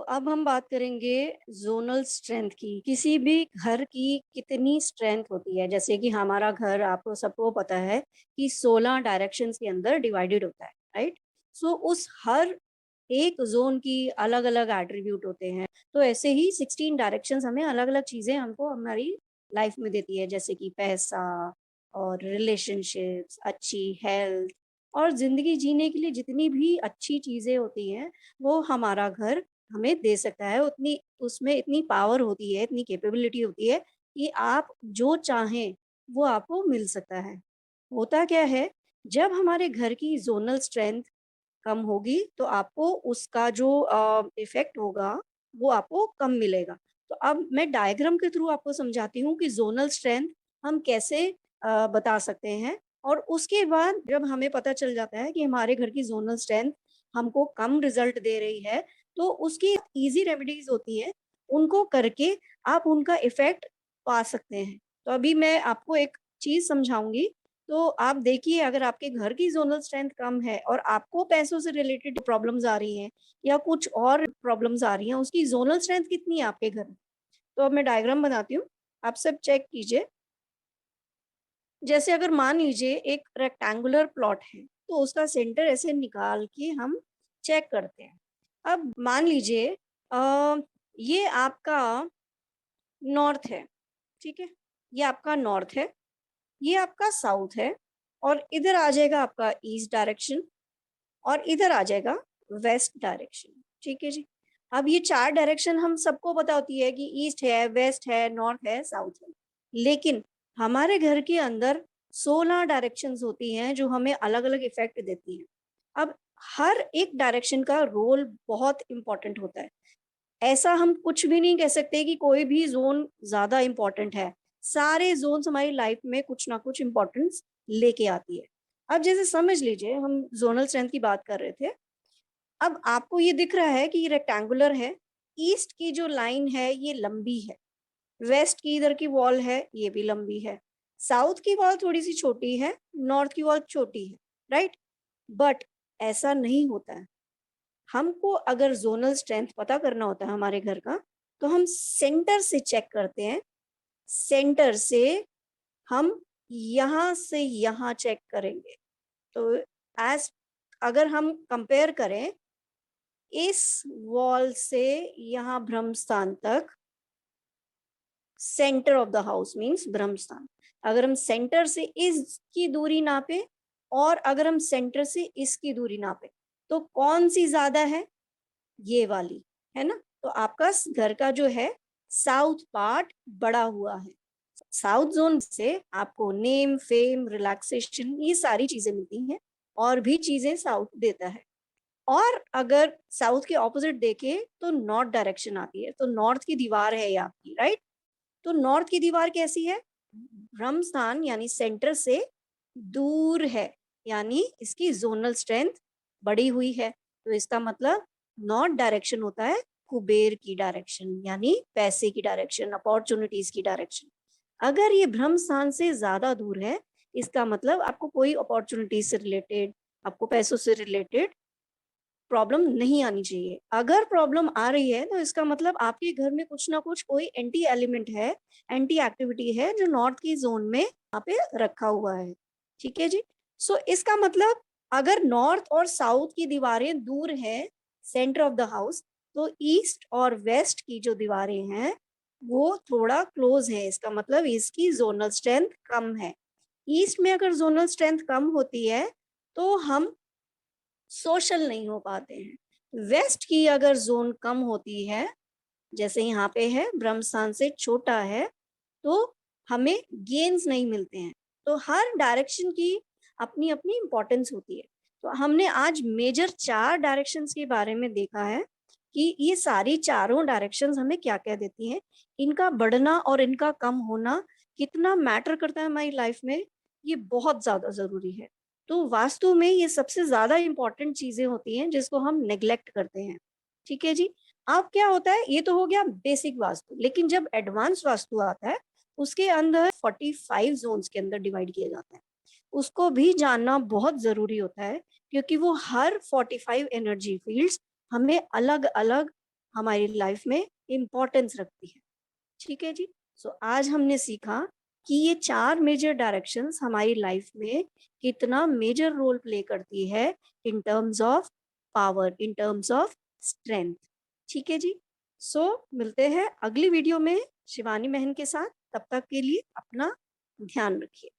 अब हम बात करेंगे जोनल स्ट्रेंथ की। किसी भी घर की कितनी स्ट्रेंथ होती है, जैसे कि हमारा घर आपको सबको पता है कि 16 डायरेक्शंस के अंदर डिवाइडेड होता है, राइट। सो उस हर एक जोन की अलग अलग एट्रीब्यूट होते हैं। तो ऐसे ही 16 डायरेक्शंस हमें अलग अलग चीजें हमको हमारी लाइफ में देती है, जैसे कि पैसा और रिलेशनशिप्स, अच्छी हेल्थ और जिंदगी जीने के लिए जितनी भी अच्छी चीजें होती हैं वो हमारा घर हमें दे सकता है। उतनी उसमें इतनी पावर होती है, इतनी कैपेबिलिटी होती है कि आप जो चाहें वो आपको मिल सकता है। होता क्या है, जब हमारे घर की जोनल स्ट्रेंथ कम होगी तो आपको उसका जो इफेक्ट होगा वो आपको कम मिलेगा। तो अब मैं डायग्राम के थ्रू आपको समझाती हूँ कि जोनल स्ट्रेंथ हम कैसे बता सकते हैं। और उसके बाद जब हमें पता चल जाता है कि हमारे घर की जोनल स्ट्रेंथ हमको कम रिजल्ट दे रही है, तो उसकी इजी रेमेडीज होती है, उनको करके आप उनका इफेक्ट पा सकते हैं। तो अभी मैं आपको एक चीज समझाऊंगी। तो आप देखिए, अगर आपके घर की ज़ोनल स्ट्रेंथ कम है और आपको पैसों से रिलेटेड प्रॉब्लम्स आ रही हैं या कुछ और प्रॉब्लम्स आ रही हैं, उसकी ज़ोनल स्ट्रेंथ कितनी है आपके घर में? तो अब मैं डायग्राम बनाती हूँ, आप सब चेक कीजिए। जैसे अगर मान लीजिए एक रेक्टेंगुलर प्लॉट है, तो उसका सेंटर ऐसे निकाल के हम चेक करते हैं। अब मान लीजिए ये आपका नॉर्थ है, ठीक है? ये आपका नॉर्थ है, ये आपका साउथ है और इधर आ जाएगा आपका ईस्ट डायरेक्शन और इधर आ जाएगा वेस्ट डायरेक्शन। ठीक है जी। अब ये 4 डायरेक्शन हम सबको पता होती है कि ईस्ट है, वेस्ट है, नॉर्थ है, साउथ है। लेकिन हमारे घर के अंदर 16 डायरेक्शंस होती हैं जो हमें अलग-अलग इफेक्ट देती हैं। अब हर एक डायरेक्शन का रोल बहुत इम्पोर्टेंट होता है। ऐसा हम कुछ भी नहीं कह सकते कि कोई भी ज़ोन ज़्यादा इम्पोर्टेंट है। सारे ज़ोन्स हमारी लाइफ में कुछ ना कुछ इम्पोर्टेंस लेके आती है। अब जैसे समझ लीजिए हम ज़ोनल स्ट्रेंथ की बात कर रहे थे। अब आपको ये दिख रहा है कि ये रेक्टेंगुलर है। ईस्ट की जो लाइन है ये लंबी है। वेस्ट की इधर की वॉल है, ये भी लंबी है। साउथ की वॉल थोड़ी-सी छोटी है, नॉर्थ की वॉल छोटी है, राइट? बट ऐसा नहीं होता है। हमको अगर ज़ोनल स्ट्रेंथ पता करना होता है हमारे घर का, तो हम सेंटर से चेक करते हैं। सेंटर से हम यहाँ से यहाँ चेक करेंगे। तो एज़ अगर हम कंपेयर करें इस वॉल से यहाँ ब्रह्म स्थान तक, centre of the house means ब्रह्म स्थान। अगर हम सेंटर से इसकी दूरी नापें और अगर हम सेंटर से इसकी दूरी नापें, तो कौन-सी ज़्यादा है? ये वाली, है ना? तो आपका घर का जो है साउथ पार्ट बड़ा हुआ है। साउथ जोन से आपको नेम, फेम, रिलैक्सेशन ये सारी चीज़ें मिलती हैं और भी चीज़ें साउथ देता है। और अगर साउथ के ऑपोज़िट देखें तो नॉर्थ डायरेक्शन आती है। तो नॉर्थ की दीवार है ये आपकी, राइट? तो नॉर्थ की दीवार कैसी है? ब्रह्म स्थान यानी सेंटर से दूर है, यानी इसकी ज़ोनल स्ट्रेंथ बढ़ी हुई है। तो इसका मतलब नॉर्थ डायरेक्शन होता है कुबेर की डायरेक्शन, यानी पैसे की डायरेक्शन, अपॉर्च्युनिटीज़ की डायरेक्शन। अगर ये ब्रह्म स्थान से ज़्यादा दूर है, इसका मतलब आपको कोई अपॉर्च्युनिटीज़ से रिलेटेड, आपको पैसों से रिलेटेड प्रॉब्लम नहीं आनी चाहिए। अगर प्रॉब्लम आ रही है तो इसका मतलब आपके घर में कुछ ना कुछ कोई एंटी एलिमेंट है, एंटी एक्टिविटी है जो नॉर्थ की ज़ोन में यहाँ पे रखा हुआ है। ठीक है जी? सो इसका मतलब अगर नॉर्थ और साउथ की दीवारें दूर हैं सेंटर ऑफ द हाउस, तो ईस्ट और वेस्ट की जो दीवारें हैं वो थोड़ा क्लोज़ है। इसका मतलब इसकी ज़ोनल स्ट्रेंथ कम है। ईस्ट में अगर ज़ोनल स्ट्रेंथ कम होती है तो हम सोशल नहीं हो पाते हैं। वेस्ट की अगर ज़ोन कम होती है, जैसे यहाँ पे है ब्रह्मस्थान से छोटा है, तो हमें गेन्स नहीं मिलते हैं। तो हर डायरेक्शन की अपनी-अपनी इम्पोर्टेंस होती है। तो हमने आज मेजर 4 डायरेक्शंस के बारे में देखा है कि ये सारी चारों डायरेक्शंस हमें क्या-क्या देती हैं। इनका बढ़ना और इनका कम होना कितना मैटर करता है हमारी लाइफ में, ये बहुत ज़्यादा ज़रूरी है। तो वास्तु में ये सबसे ज़्यादा इम्पोर्टेंट चीज़ें होती हैं जिसको हम नेग्लेक्ट करते हैं। ठीक है जी? अब क्या होता है, ये तो हो गया बेसिक वास्तु, लेकिन जब एडवांस वास्तु आता है, उसके अंदर 45 ज़ोन्स के अंदर डिवाइड किया जाता है। उसको भी जानना बहुत ज़रूरी होता है क्योंकि वो हर 45 एनर्जी फील्ड्स हमें अलग-अलग हमारी लाइफ में इम्पोर्टेंस रखती है। ठीक है जी। सो आज हमने सीखा कि ये 4 मेजर डायरेक्शंस हमारी लाइफ में कितना मेजर रोल प्ले करती है in terms of power, in terms of strength. ठीक है जी। सो मिलते हैं अगली वीडियो में शिवानी बहन के साथ। तब तक के लिए अपना ध्यान रखिए।